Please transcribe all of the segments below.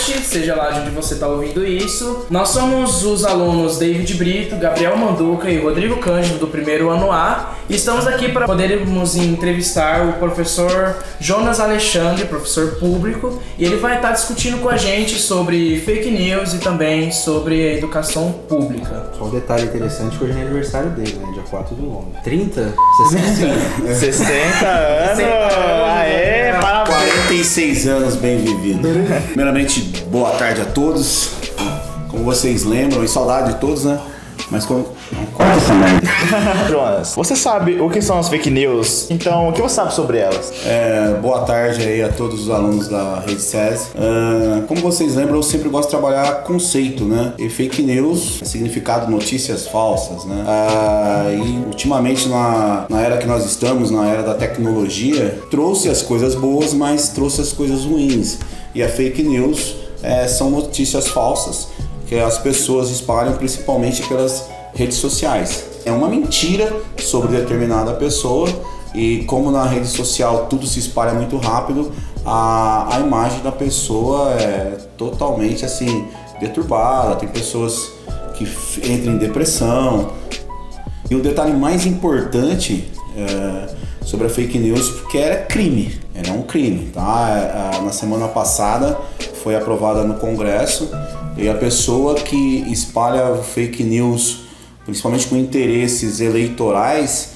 noite, seja lá de onde você está ouvindo isso. Nós somos os alunos David Brito, Gabriel Manduca e Rodrigo Cândido do primeiro ano A. E estamos aqui para podermos entrevistar o professor Jonas Alexandre, professor público, e ele vai estar discutindo com a gente sobre fake news e também sobre a educação pública. Só um detalhe interessante que hoje é aniversário dele, né? Dia 4 de novembro. 30? 60? 60 anos! Aê, parabéns! 46 anos bem vividos. Primeiramente, boa tarde a todos. Como vocês lembram, e saudade de todos, né? Mas como... Corta essa merda. Jonas, você sabe o que são as fake news? Então, o que você sabe sobre elas? Boa tarde aí a todos os alunos da Rede SESI. Como vocês lembram, eu sempre gosto de trabalhar conceito, né? E fake news é significado notícias falsas, né? E ultimamente na era que nós estamos, na era da tecnologia, trouxe as coisas boas, mas trouxe as coisas ruins. E a fake news são notícias falsas que as pessoas espalham principalmente pelas redes sociais. É uma mentira sobre determinada pessoa e como na rede social tudo se espalha muito rápido, a imagem da pessoa é totalmente assim deturbada. Tem pessoas que entram em depressão. E o detalhe mais importante sobre a fake news, porque era crime, era um crime, tá? Na semana passada foi aprovada no Congresso e a pessoa que espalha fake news, principalmente com interesses eleitorais,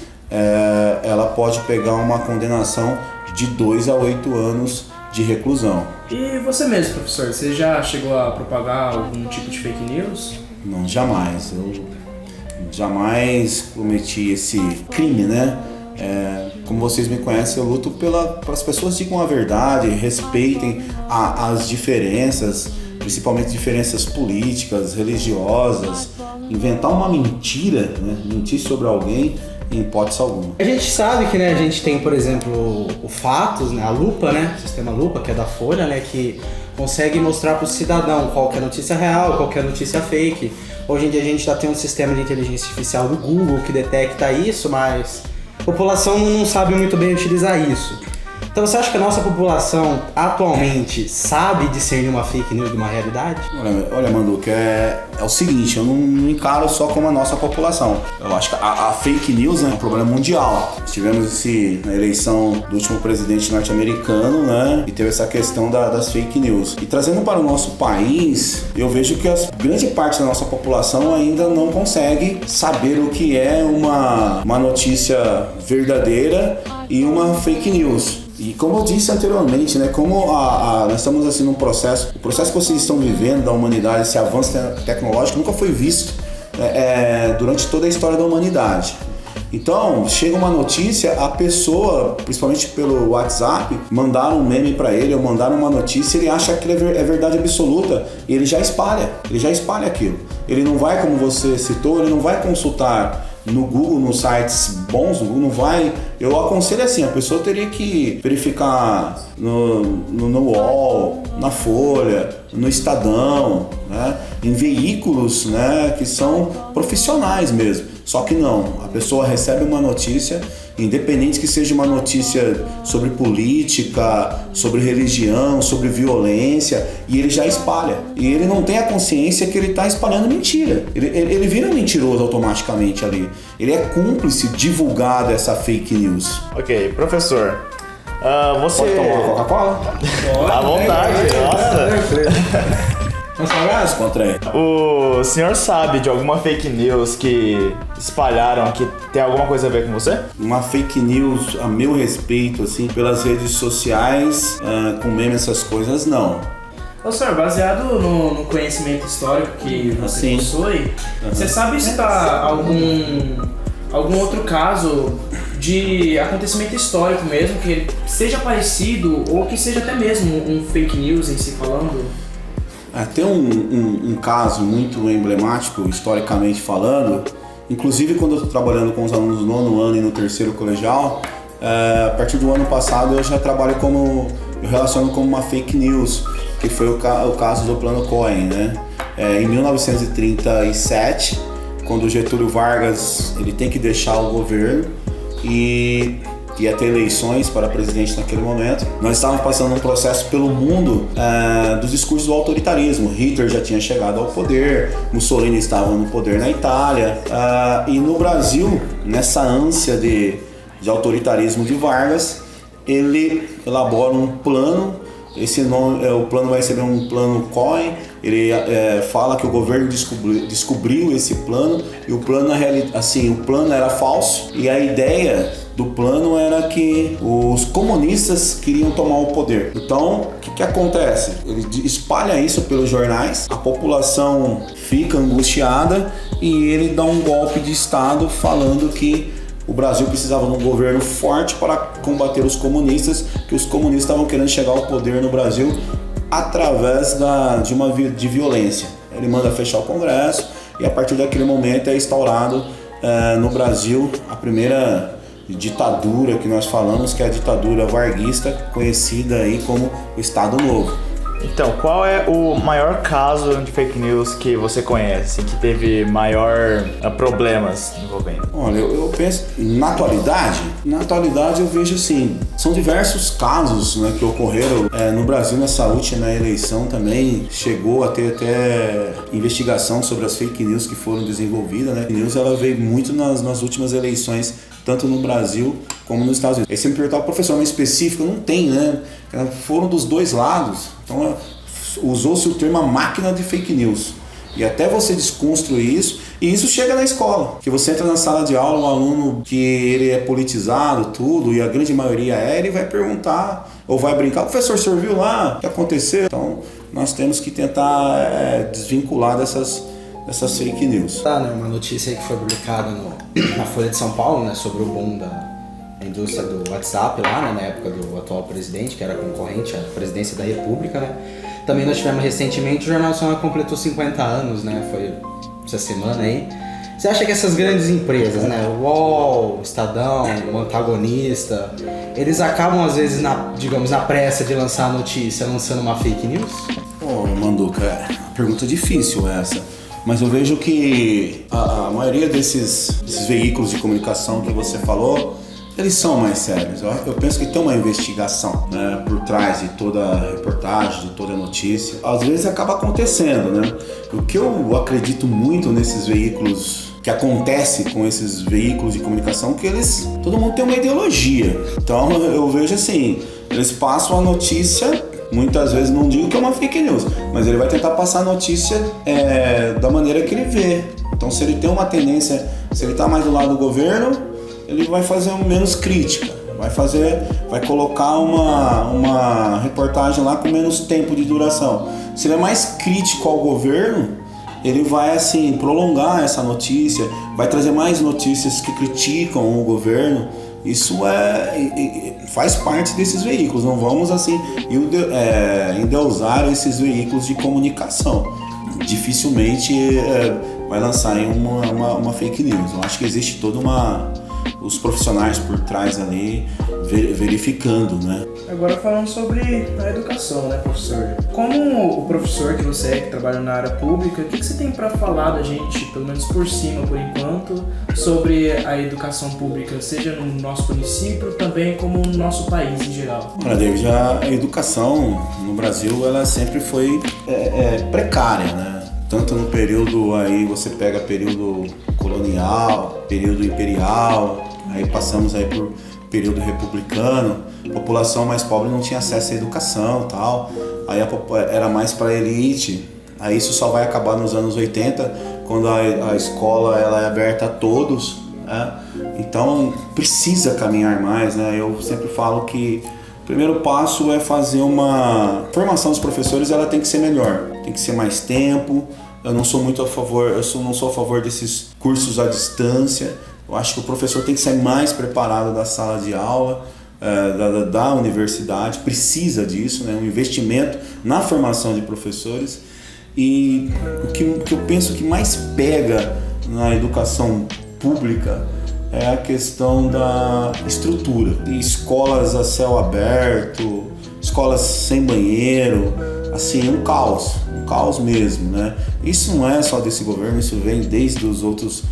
ela pode pegar uma condenação de 2 a 8 anos de reclusão. E você mesmo, professor, você já chegou a propagar algum tipo de fake news? Não, jamais. Eu jamais cometi esse crime, né? Como vocês me conhecem, eu luto para as pessoas digam a verdade, respeitem as diferenças, principalmente diferenças políticas, religiosas. Inventar uma mentira, né? Mentir sobre alguém, em hipótese alguma. A gente sabe que, né, a gente tem, por exemplo, o Fatos, né, a Lupa, né, o sistema Lupa, que é da Folha, né, que consegue mostrar para o cidadão qual que é a notícia real, qual que é a notícia fake. Hoje em dia a gente já tem um sistema de inteligência artificial do Google que detecta isso, mas a população não sabe muito bem utilizar isso. Então você acha que a nossa população atualmente sabe discernir uma fake news de uma realidade? Olha, Manduca, é o seguinte, eu não encaro só como a nossa população. Eu acho que a fake news é um problema mundial. Tivemos na eleição do último presidente norte-americano, né? E teve essa questão das fake news. E trazendo para o nosso país, eu vejo que grande parte da nossa população ainda não consegue saber o que é uma notícia verdadeira e uma fake news. E como eu disse anteriormente, né, como nós estamos assim num processo, o processo que vocês estão vivendo da humanidade, esse avanço tecnológico nunca foi visto durante toda a história da humanidade. Então, chega uma notícia, a pessoa, principalmente pelo WhatsApp, mandaram um meme para ele ou mandaram uma notícia, ele acha que é verdade absoluta e ele já espalha aquilo. Ele não vai, como você citou, ele não vai consultar no Google, nos sites bons, no Google não vai. Eu aconselho assim, a pessoa teria que verificar no UOL, na Folha, no Estadão, né? Em veículos, né, que são profissionais mesmo. Só que não, a pessoa recebe uma notícia, independente que seja uma notícia sobre política, sobre religião, sobre violência, e ele já espalha. E ele não tem a consciência que ele está espalhando mentira. Ele vira um mentiroso automaticamente ali. Ele é cúmplice divulgar dessa fake news. Ok, professor. Você... Pode tomar uma Coca-Cola? À vontade, nossa. Contra ele. O senhor sabe de alguma fake news que espalharam que tem alguma coisa a ver com você? Uma fake news a meu respeito, assim, pelas redes sociais, com meme, essas coisas, não. Ô senhor, baseado no conhecimento histórico que você possui, você sabe citar algum outro caso de acontecimento histórico mesmo, que seja parecido ou que seja até mesmo um fake news em si falando? Tem um caso muito emblemático, historicamente falando, inclusive quando eu estou trabalhando com os alunos do 9º ano e no 3º colegial, a partir do ano passado eu já trabalho eu relaciono como uma fake news, que foi o caso do Plano Cohen, né? Em 1937, quando o Getúlio Vargas ele tem que deixar o governo e que ia ter eleições para presidente naquele momento. Nós estávamos passando um processo pelo mundo dos discursos do autoritarismo. Hitler já tinha chegado ao poder, Mussolini estava no poder na Itália, e no Brasil, nessa ânsia de autoritarismo de Vargas, ele elabora um plano. Esse nome, o plano vai ser um plano Cohen. Ele fala que o governo descobriu esse plano, e o plano, o plano era falso, e a ideia do plano era que os comunistas queriam tomar o poder. Então, o que acontece? Ele espalha isso pelos jornais, a população fica angustiada e ele dá um golpe de Estado falando que o Brasil precisava de um governo forte para combater os comunistas, que os comunistas estavam querendo chegar ao poder no Brasil através de violência. Ele manda fechar o Congresso e a partir daquele momento é instaurado no Brasil a primeira ditadura que nós falamos, que é a ditadura varguista, conhecida aí como o Estado Novo. Então, qual é o maior caso de fake news que você conhece, que teve maior problemas envolvendo? Olha, eu penso, na atualidade eu vejo assim, são diversos casos, né, que ocorreram no Brasil nessa última eleição também. Chegou a ter até investigação sobre as fake news que foram desenvolvidas, né? A fake news ela veio muito nas últimas eleições, tanto no Brasil como nos Estados Unidos. Aí você me perguntar, professor, mas específico? Não tem, né? Foram dos dois lados. Então usou-se o termo máquina de fake news. E até você desconstruir isso, e isso chega na escola. Que você entra na sala de aula, um aluno que ele é politizado, tudo, e a grande maioria ele vai perguntar, ou vai brincar, professor, o senhor viu lá o que aconteceu? Então nós temos que tentar desvincular dessas fake news. Uma notícia aí que foi publicada na Folha de São Paulo, né, sobre o boom da indústria do WhatsApp lá, né, na época do atual presidente, que era concorrente à presidência da República, né. Também nós tivemos recentemente, o Jornal Nacional completou 50 anos, né, foi essa semana aí. Você acha que essas grandes empresas, né, o UOL, o Estadão, o Antagonista, eles acabam às vezes na pressa de lançar a notícia, lançando uma fake news? Manduca, pergunta difícil essa. Mas eu vejo que a maioria desses veículos de comunicação que você falou, eles são mais sérios. Eu penso que tem uma investigação, né, por trás de toda a reportagem, de toda a notícia. Às vezes acaba acontecendo, né? O que eu acredito muito nesses veículos, que acontece com esses veículos de comunicação, que todo mundo tem uma ideologia. Então eu vejo assim, eles passam a notícia, muitas vezes não digo que é uma fake news, mas ele vai tentar passar a notícia da maneira que ele vê. Então se ele tem uma tendência, se ele está mais do lado do governo, ele vai fazer menos crítica, vai colocar uma reportagem lá com menos tempo de duração. Se ele é mais crítico ao governo, ele vai assim prolongar essa notícia, vai trazer mais notícias que criticam o governo. Isso faz parte desses veículos. Não vamos assim endeusar esses veículos de comunicação. Dificilmente vai lançar uma fake news. Eu acho que existe toda os profissionais por trás ali verificando, né? Agora falando sobre a educação, né, professor? Como o professor que você é, que trabalha na área pública, o que você tem para falar da gente, pelo menos por cima, por enquanto, sobre a educação pública, seja no nosso município, também como no nosso país em geral? Olha, David, a educação no Brasil, ela sempre foi precária, né? Tanto no período, aí você pega período colonial, período imperial, aí passamos aí por período republicano, a população mais pobre não tinha acesso à educação e tal, aí era mais para a elite, aí isso só vai acabar nos anos 80, quando a escola ela é aberta a todos, né? Então precisa caminhar mais, né? Eu sempre falo que o primeiro passo é fazer uma formação dos professores, ela tem que ser melhor, tem que ser mais tempo. Eu não sou muito a favor, não sou a favor desses cursos à distância. Eu acho que o professor tem que ser mais preparado da sala de aula, da universidade, precisa disso, né? Um investimento na formação de professores. E o que eu penso que mais pega na educação pública é a questão da estrutura. Escolas a céu aberto, escolas sem banheiro, assim, um caos mesmo, né? Isso não é só desse governo, isso vem desde os outros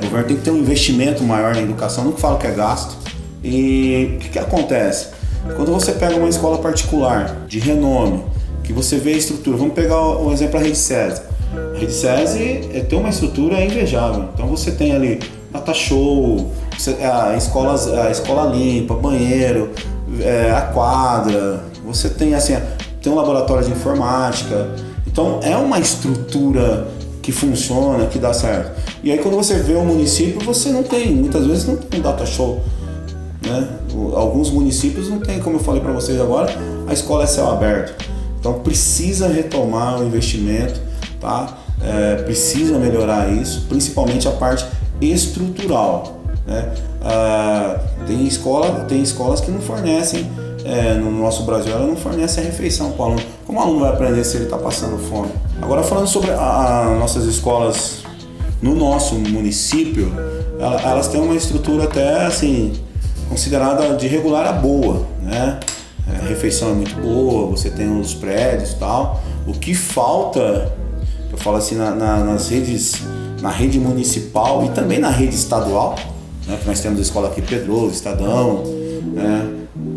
governos. Tem que ter um investimento maior na educação, não falo que é gasto, E o que acontece? Quando você pega uma escola particular, de renome, que você vê a estrutura, vamos pegar o exemplo da Rede SESI. A Rede SESI tem uma estrutura invejável. Então você tem ali data show, a escola limpa, banheiro, a quadra, você tem assim, tem um laboratório de informática. Então é uma estrutura que funciona, que dá certo. E aí quando você vê o município, você não tem, muitas vezes não tem um data show, né? Alguns municípios não tem, como eu falei para vocês agora, a escola é céu aberto. Então precisa retomar o investimento, tá? Precisa melhorar isso, principalmente a parte estrutural, né? Tem escolas que não fornecem, no nosso Brasil, ela não fornece a refeição para o aluno. Como o aluno vai aprender se ele está passando fome? Agora falando sobre as nossas escolas no nosso município, elas têm uma estrutura até assim, considerada de regular a boa, né? A refeição é muito boa, você tem os prédios e tal. O que falta, eu falo assim, nas redes, na rede municipal e também na rede estadual, né? Que nós temos a escola aqui Pedroso, Estadão, né?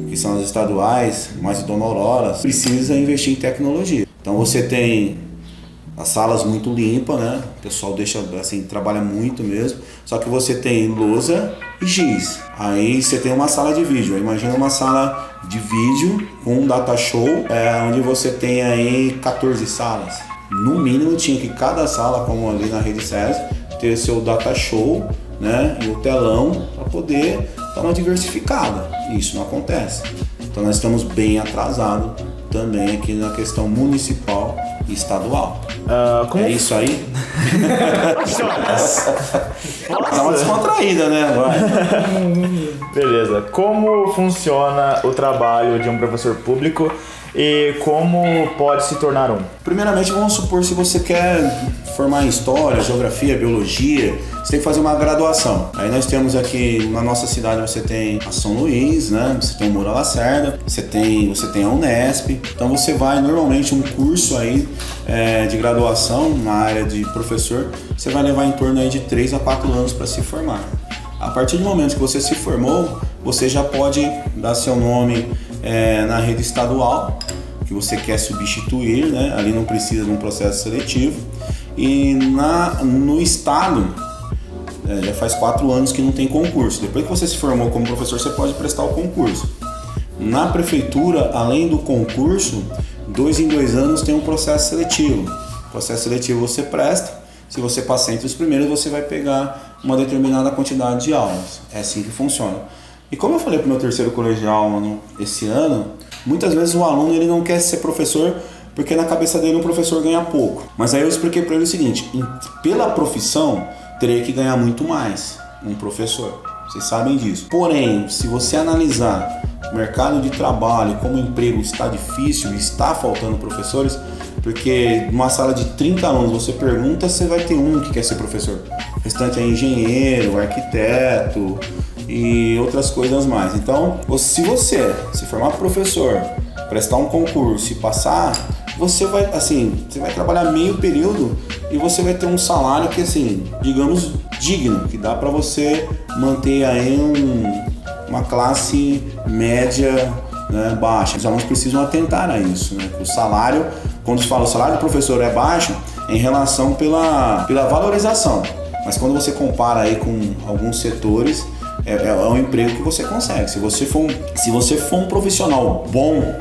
Que são as estaduais, mais Dona Aurora, precisa investir em tecnologia. Então você tem as salas muito limpas, né? O pessoal deixa, assim, trabalha muito mesmo. Só que você tem lousa e giz. Aí você tem uma sala de vídeo. Imagina uma sala de vídeo com um data show, onde você tem aí 14 salas. No mínimo tinha que cada sala, como ali na Rede SESI, ter seu data show, né? E o telão para poder dar uma diversificada. Isso não acontece. Então nós estamos bem atrasados também aqui na questão municipal e estadual. É isso aí? Dá uma descontraída, né? Beleza. Como funciona o trabalho de um professor público e como pode se tornar um? Primeiramente, vamos supor, se você quer formar em História, Geografia, Biologia, você tem que fazer uma graduação. Aí nós temos aqui na nossa cidade, você tem a São Luís, né? Você tem o Moura Lacerda, você tem a Unesp. Então você vai, normalmente, um curso aí de graduação na área de professor, você vai levar em torno aí de 3 a 4 anos para se formar. A partir do momento que você se formou, você já pode dar seu nome na rede estadual, que você quer substituir, né? Ali não precisa de um processo seletivo. E no estado, já faz 4 anos que não tem concurso. Depois que você se formou como professor, você pode prestar o concurso. Na prefeitura, além do concurso, 2 em 2 anos tem um processo seletivo. O processo seletivo você presta, se você passar entre os primeiros, você vai pegar uma determinada quantidade de aulas. É assim que funciona. E como eu falei para o meu terceiro colegial esse ano, muitas vezes o aluno ele não quer ser professor porque na cabeça dele um professor ganha pouco. Mas aí eu expliquei para ele o seguinte, pela profissão teria que ganhar muito mais um professor. Vocês sabem disso. Porém, se você analisar o mercado de trabalho, como o emprego está difícil e está faltando professores, porque numa sala de 30 alunos você pergunta, você vai ter um que quer ser professor. O restante é engenheiro, arquiteto e outras coisas mais. Então, se você se formar professor, prestar um concurso e passar, você vai trabalhar meio período e você vai ter um salário que, assim, digamos, digno, que dá para você manter aí uma classe média, né, baixa. Os alunos precisam atentar a isso, né? O salário, quando se fala o salário do professor é baixo, é em relação pela valorização. Mas quando você compara aí com alguns setores, é um emprego que você consegue. Se você for um profissional bom,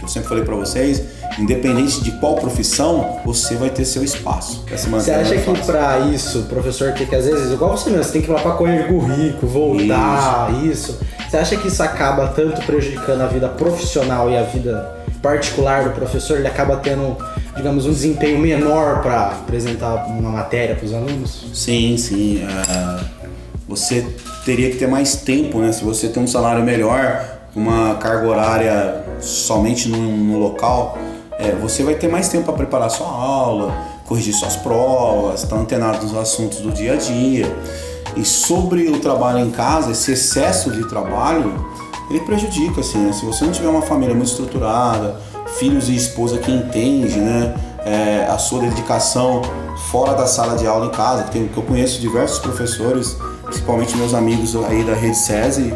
eu sempre falei para vocês, independente de qual profissão, você vai ter seu espaço. Você acha que para isso, o professor tem que, às vezes, igual você mesmo, você tem que ir lá para Córrego Rico, voltar, isso. Você acha que isso acaba tanto prejudicando a vida profissional e a vida particular do professor? Ele acaba tendo, digamos, um desempenho menor para apresentar uma matéria para os alunos? Sim. Você teria que ter mais tempo, né? Se você tem um salário melhor, uma carga horária somente no local, você vai ter mais tempo para preparar sua aula, corrigir suas provas, estar antenado nos assuntos do dia a dia. E sobre o trabalho em casa, esse excesso de trabalho, ele prejudica, assim, né? Se você não tiver uma família muito estruturada, filhos e esposa que entende, né, a sua dedicação fora da sala de aula em casa, que eu conheço diversos professores, principalmente meus amigos aí da Rede SESI,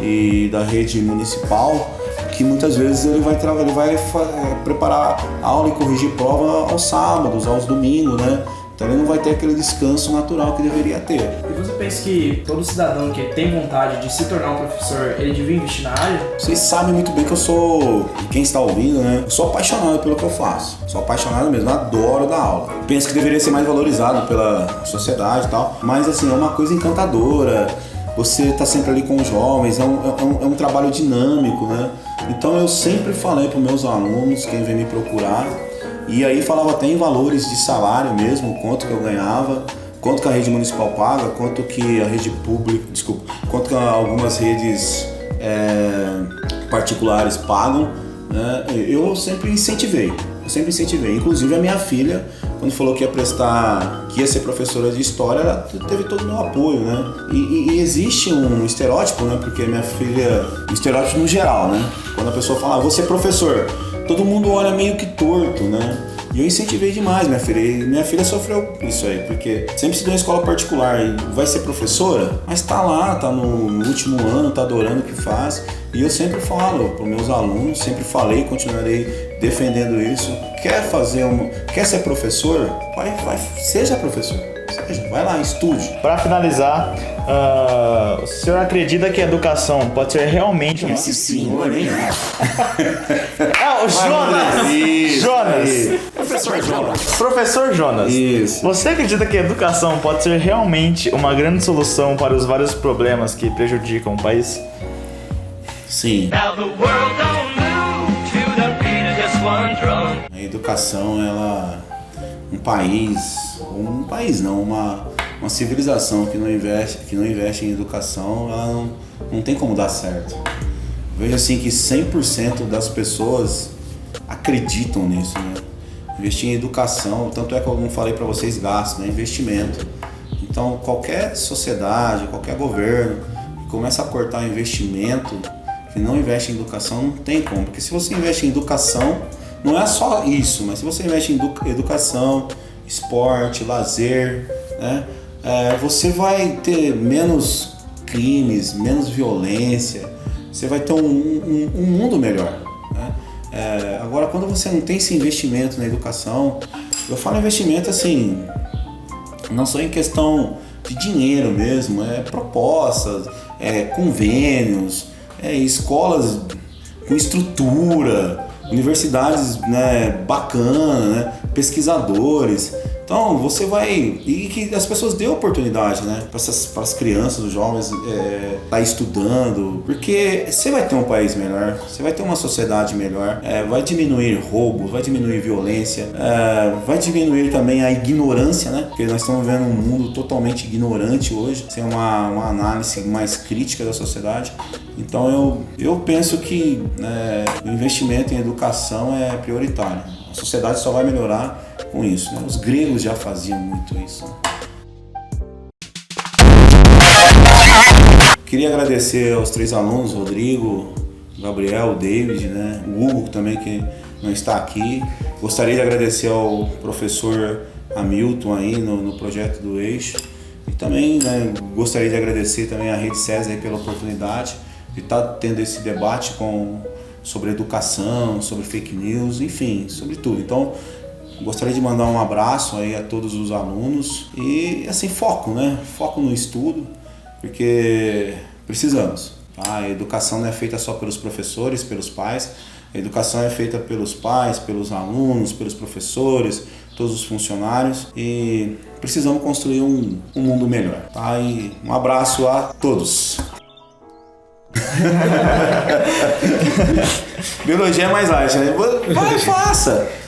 e da rede municipal, que muitas vezes ele vai preparar aula e corrigir prova aos sábados, aos domingos, né? Então ele não vai ter aquele descanso natural que deveria ter. E você pensa que todo cidadão que tem vontade de se tornar um professor, ele devia investir na área? Vocês sabem muito bem que eu sou, quem está ouvindo, né? Eu sou apaixonado pelo que eu faço. Sou apaixonado mesmo, adoro dar aula. Penso que deveria ser mais valorizado pela sociedade e tal. Mas assim, é uma coisa encantadora. Você tá sempre ali com os jovens, é um trabalho dinâmico, né? Então eu sempre falei para os meus alunos, quem vem me procurar, e aí falava até em valores de salário mesmo, quanto que eu ganhava, quanto que a rede municipal paga, quanto que a rede pública, quanto que algumas redes particulares pagam, né? Eu sempre incentivei. Inclusive a minha filha, quando falou que ia ser professora de história, ela teve todo o meu apoio, né? E existe um estereótipo, né? Porque minha filha, um estereótipo no geral, né? Quando a pessoa fala, vou ser professor, todo mundo olha meio que torto, né? E eu incentivei demais minha filha. E minha filha sofreu isso aí, porque sempre se deu em escola particular e vai ser professora, mas tá lá, tá no último ano, tá adorando o que faz. E eu sempre falo para os meus alunos, sempre falei e continuarei defendendo isso. Quer ser professor? Seja professor. Vai lá, estude. Para finalizar, o senhor acredita que a educação pode ser realmente uma... Esse senhor, hein? O Jonas! Jonas! Professor Jonas. Isso. Você acredita que a educação pode ser realmente uma grande solução para os vários problemas que prejudicam o país? Sim. A educação, uma civilização que não investe em educação, ela não tem como dar certo. Vejo assim que 100% das pessoas acreditam nisso, né? Investir em educação, tanto é que eu não falei para vocês gasto, né? Investimento. Então qualquer sociedade, qualquer governo que começa a cortar investimento, que não investe em educação, não tem como. Porque se você investe em educação, não é só isso, mas se você investe em educação, esporte, lazer, né? Você vai ter menos crimes, menos violência, você vai ter um mundo melhor, né? Agora, quando você não tem esse investimento na educação, eu falo investimento assim, não só em questão de dinheiro mesmo, propostas, convênios, escolas com estrutura, universidades, né, bacanas, né, pesquisadores. Então você vai... E que as pessoas dêem oportunidade, né, para as crianças, os jovens tá estudando, porque você vai ter um país melhor, você vai ter uma sociedade melhor, vai diminuir roubos, vai diminuir violência, vai diminuir também a ignorância, né, porque nós estamos vivendo um mundo totalmente ignorante hoje, sem uma análise mais crítica da sociedade. Então eu penso que o investimento em educação é prioritário. A sociedade só vai melhorar com isso, né? Os gregos já faziam muito isso. Queria agradecer aos 3 alunos, Rodrigo, Gabriel, David, né? O Hugo também, que não está aqui. Gostaria de agradecer ao professor Hamilton aí no projeto do Eixo. E também, né, gostaria de agradecer também à Rede César aí pela oportunidade de estar tendo esse debate sobre educação, sobre fake news, enfim, sobre tudo. Então, gostaria de mandar um abraço aí a todos os alunos e, assim, foco no estudo, porque precisamos, tá? A educação não é feita só pelos professores, pelos pais, a educação é feita pelos pais, pelos alunos, pelos professores, todos os funcionários, e precisamos construir um mundo melhor, tá? E um abraço a todos. Biologia é mais light, né? Vai, faça!